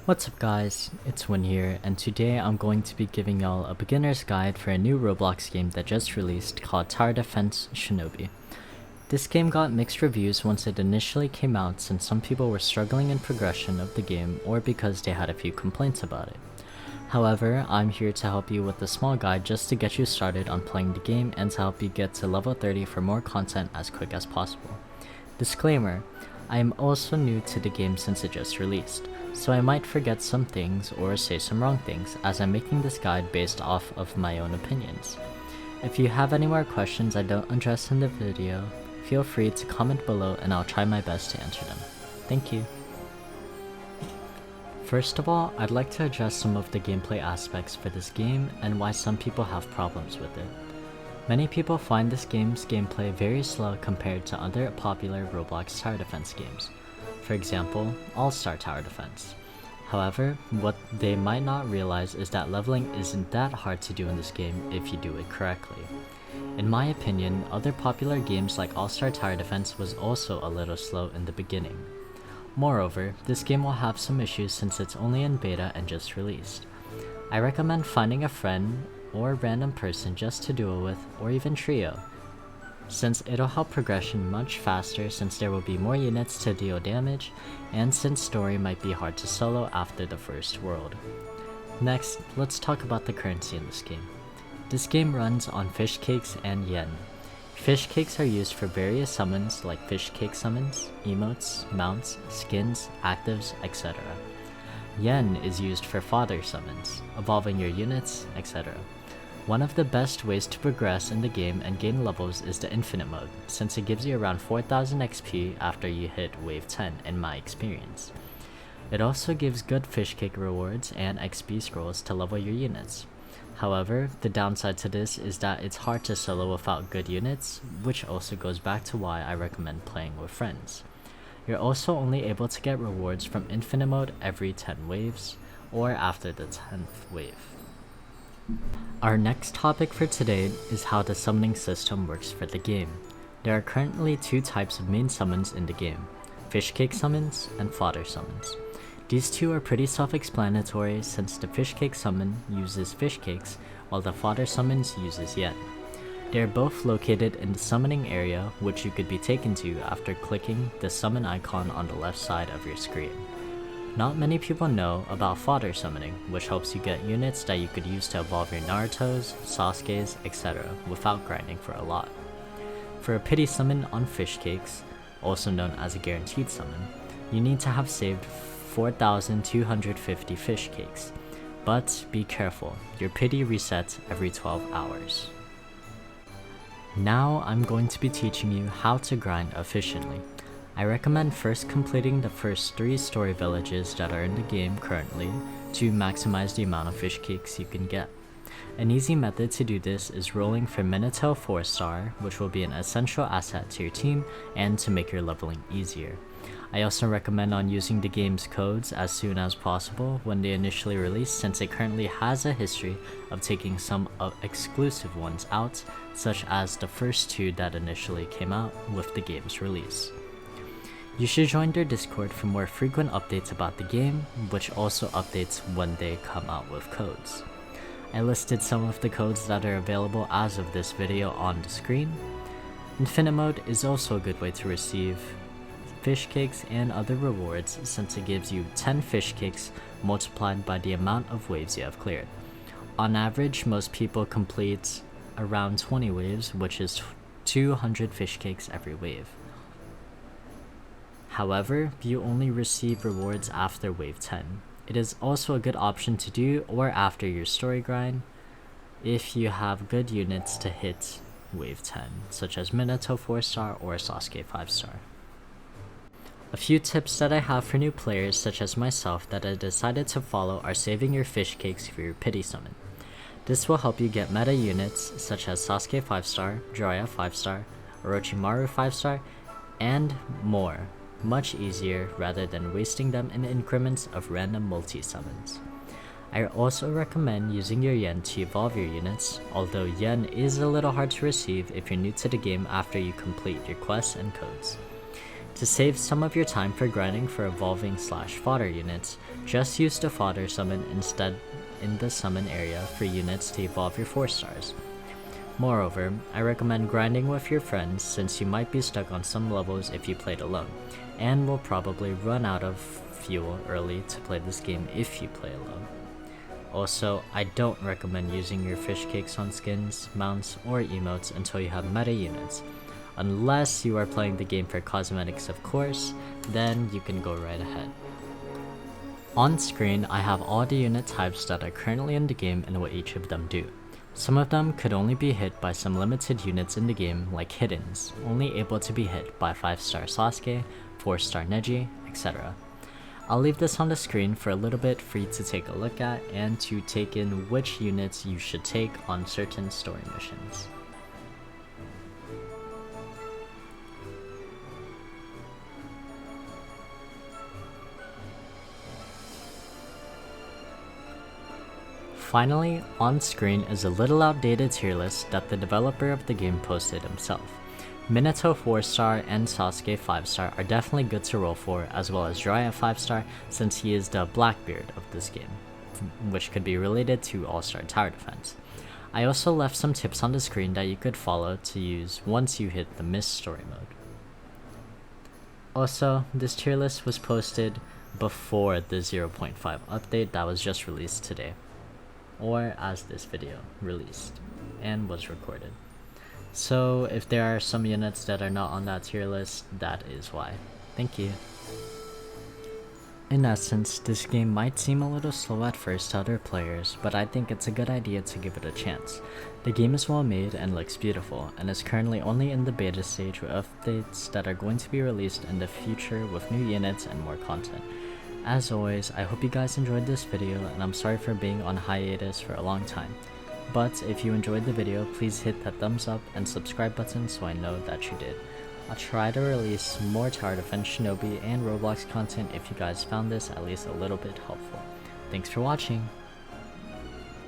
What's up guys, it's Win here, and today I'm going to be giving y'all a beginner's guide for a new Roblox game that just released called Tower Defense Shinobi. This game got mixed reviews once it initially came out since some people were struggling in progression of the game or because they had a few complaints about it. However, I'm here to help you with a small guide just to get you started on playing the game and to help you get to level 30 for more content as quick as possible. Disclaimer, I am also new to the game since it just released, so I might forget some things or say some wrong things as I'm making this guide based off of my own opinions. If you have any more questions I don't address in the video, feel free to comment below and I'll try my best to answer them. Thank you. First of all, I'd like to address some of the gameplay aspects for this game and why some people have problems with it. Many people find this game's gameplay very slow compared to other popular Roblox tower defense games. For example, All-Star Tower Defense. However, what they might not realize is that leveling isn't that hard to do in this game if you do it correctly. In my opinion, other popular games like All-Star Tower Defense was also a little slow in the beginning. Moreover, this game will have some issues since it's only in beta and just released. I recommend finding a friend or random person just to duo with, or even trio, since it'll help progression much faster since there will be more units to deal damage, and since story might be hard to solo after the first world. Next, let's talk about the currency in this game. This game runs on fish cakes and yen. Fish cakes are used for various summons like fish cake summons, emotes, mounts, skins, actives, etc. Yen is used for fodder summons, evolving your units, etc. One of the best ways to progress in the game and gain levels is the infinite mode, since it gives you around 4000 XP after you hit wave 10 in my experience. It also gives good fish cake rewards and XP scrolls to level your units. However, the downside to this is that it's hard to solo without good units, which also goes back to why I recommend playing with friends. You're also only able to get rewards from infinite mode every 10 waves, or after the 10th wave. Our next topic for today is how the summoning system works for the game. There are currently two types of main summons in the game, fish cake summons and fodder summons. These two are pretty self-explanatory since the fish cake summon uses fish cakes while the fodder summons uses yen. They are both located in the summoning area, which you could be taken to after clicking the summon icon on the left side of your screen. Not many people know about fodder summoning, which helps you get units that you could use to evolve your Narutos, Sasuke's, etc. without grinding for a lot. For a pity summon on fish cakes, also known as a guaranteed summon, you need to have saved 4250 fish cakes. But be careful, your pity resets every 12 hours. Now I'm going to be teaching you how to grind efficiently. I recommend first completing the first 3 story villages that are in the game currently to maximize the amount of fish cakes you can get. An easy method to do this is rolling for Minato 4-star, which will be an essential asset to your team and to make your leveling easier. I also recommend on using the game's codes as soon as possible when they initially release, since it currently has a history of taking some exclusive ones out, such as the first 2 that initially came out with the game's release. You should join their Discord for more frequent updates about the game, which also updates when they come out with codes. I listed some of the codes that are available as of this video on the screen. Infinite mode is also a good way to receive fish cakes and other rewards since it gives you 10 fish cakes multiplied by the amount of waves you have cleared. On average, most people complete around 20 waves, which is 200 fish cakes every wave. However, you only receive rewards after wave 10. It is also a good option to do or after your story grind if you have good units to hit wave 10, such as Minato 4-star or Sasuke 5-star. A few tips that I have for new players such as myself that I decided to follow are saving your fish cakes for your pity summon. This will help you get meta units such as Sasuke 5-star, Jiraiya 5-star, Orochimaru 5-star, and more, much easier rather than wasting them in increments of random multi-summons. I also recommend using your yen to evolve your units, although yen is a little hard to receive if you're new to the game after you complete your quests and codes. To save some of your time for grinding for evolving / fodder units, just use the fodder summon instead in the summon area for units to evolve your 4 stars. Moreover, I recommend grinding with your friends since you might be stuck on some levels if you played alone, and will probably run out of fuel early to play this game if you play alone. Also, I don't recommend using your fish cakes on skins, mounts, or emotes until you have meta units. Unless you are playing the game for cosmetics, of course, then you can go right ahead. On screen, I have all the unit types that are currently in the game and what each of them do. Some of them could only be hit by some limited units in the game, like Hiddens, only able to be hit by 5-star Sasuke, 4-star Neji, etc. I'll leave this on the screen for a little bit for you to take a look at and to take in which units you should take on certain story missions. Finally, on screen is a little outdated tier list that the developer of the game posted himself. Minato 4-star and Sasuke 5-star are definitely good to roll for, as well as Jiraiya 5-star since he is the Blackbeard of this game, which could be related to All-Star Tower Defense. I also left some tips on the screen that you could follow to use once you hit the Mist story mode. Also, this tier list was posted before the 0.5 update that was just released today, or as this video released and was recorded. So if there are some units that are not on that tier list, that is why. Thank you. In essence, this game might seem a little slow at first to other players, but I think it's a good idea to give it a chance. The game is well made and looks beautiful, and is currently only in the beta stage with updates that are going to be released in the future with new units and more content. As always, I hope you guys enjoyed this video, and I'm sorry for being on hiatus for a long time. But if you enjoyed the video, please hit that thumbs up and subscribe button so I know that you did. I'll try to release more Tower Defense Shinobi and Roblox content if you guys found this at least a little bit helpful. Thanks for watching!